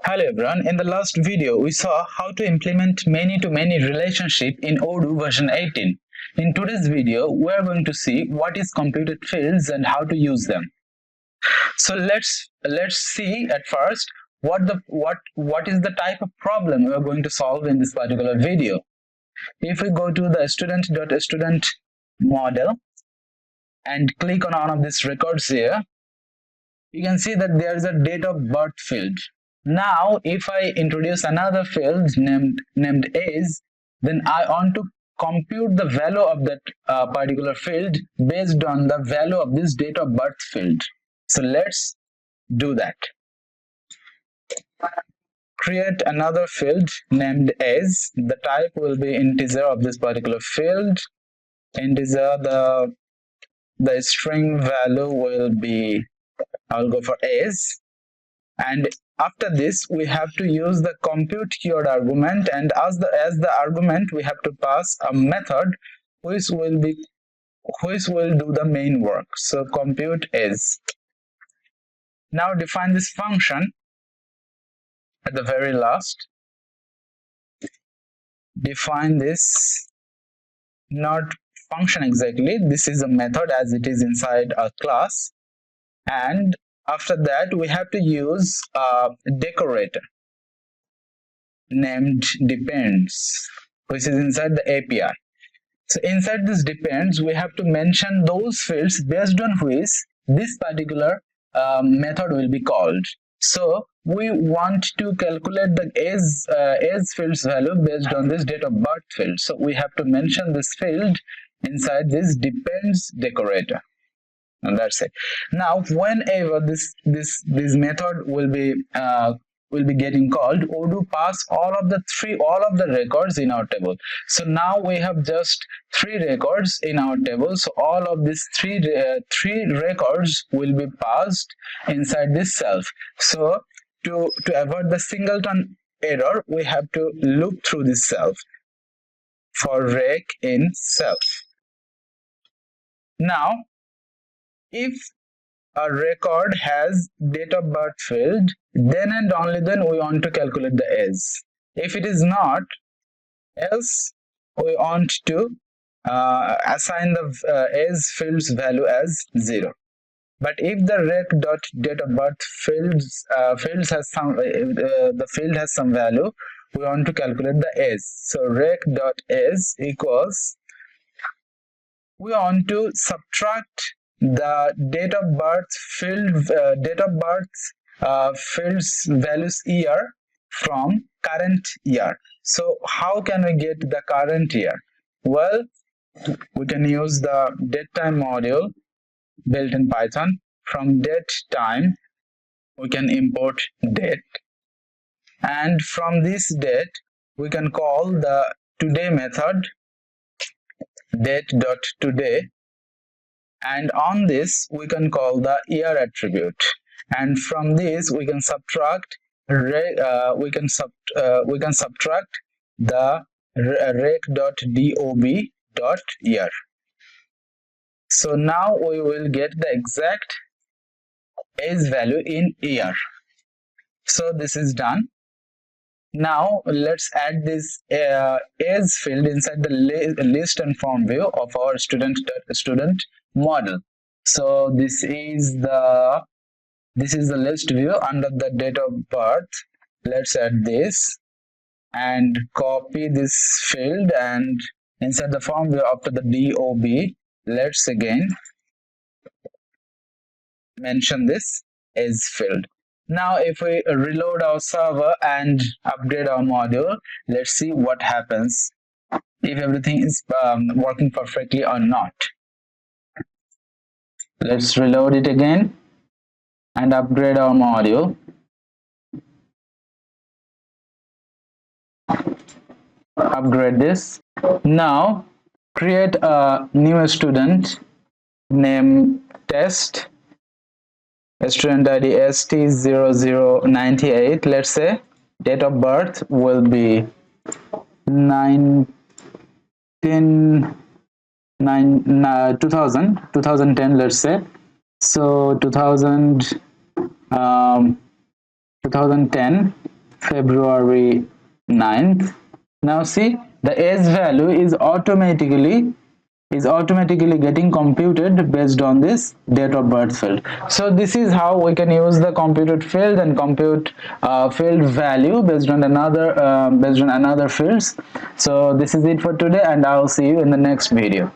Hello everyone, in the last video we saw how to implement many-to-many relationship in Odoo version 18. In today's video we are going to see what is computed fields and how to use them. So let's see at first what is the type of problem we are going to solve in this particular video. If we go to the student.student model and click on one of these records here, you can see that there is a date of birth field. Now if I introduce another field named age, then I want to compute the value of that particular field based on the value of this date of birth field. So let's do that. Create another field named age. The type will be integer of this particular field. Integer, the string value will be, I'll go for age. And after this we have to use the compute keyword argument, and as the argument we have to pass a method which will do the main work. So compute is. Now define this function at the very last. Define this, not function exactly, this is a method as it is inside a class, and after that we have to use a decorator named depends, which is inside the API. So inside this depends we have to mention those fields based on which this particular method will be called. So we want to calculate the age field's value based on this date of birth field. So we have to mention this field inside this depends decorator. And that's it. Now whenever this method will be getting called, Odoo pass all of the records in our table. So now we have just 3 records in our table, so all of these three records will be passed inside this self. So to avoid the singleton error, we have to loop through this self for rec in self. Now if a record has date of birth field, then and only then we want to calculate the age. If it is not, else we want to assign the age field's value as 0. But if the rec.date of birth fields has some the field has some value, we want to calculate the age. So rec.age equals, we want to subtract the date of birth field's values year from current year. So how can we get the current year? Well, we can use the datetime module built in Python. From datetime we can import date, and from this date we can call the today method date.today, and on this we can call the year attribute, and from this we can subtract the rec.dob.year. So now we will get the exact age value in year. So this is done. Now let's add this age field inside the list and form view of our student model. So this is the list view under the date of birth. Let's add this and copy this field, and inside the form view after the DOB, let's again mention this age field. Now if we reload our server and upgrade our module, let's see what happens, if everything is working perfectly or not. Let's reload it again and upgrade our module. Upgrade this. Now create a new student, name test, student ID ST0098. let's say date of birth will be 2010, let's say. So 2010 February 9th. Now see, the age value is automatically getting computed based on this date of birth field. So this is how we can use the computed field and compute field value based on another fields. So this is it for today, and I will see you in the next video.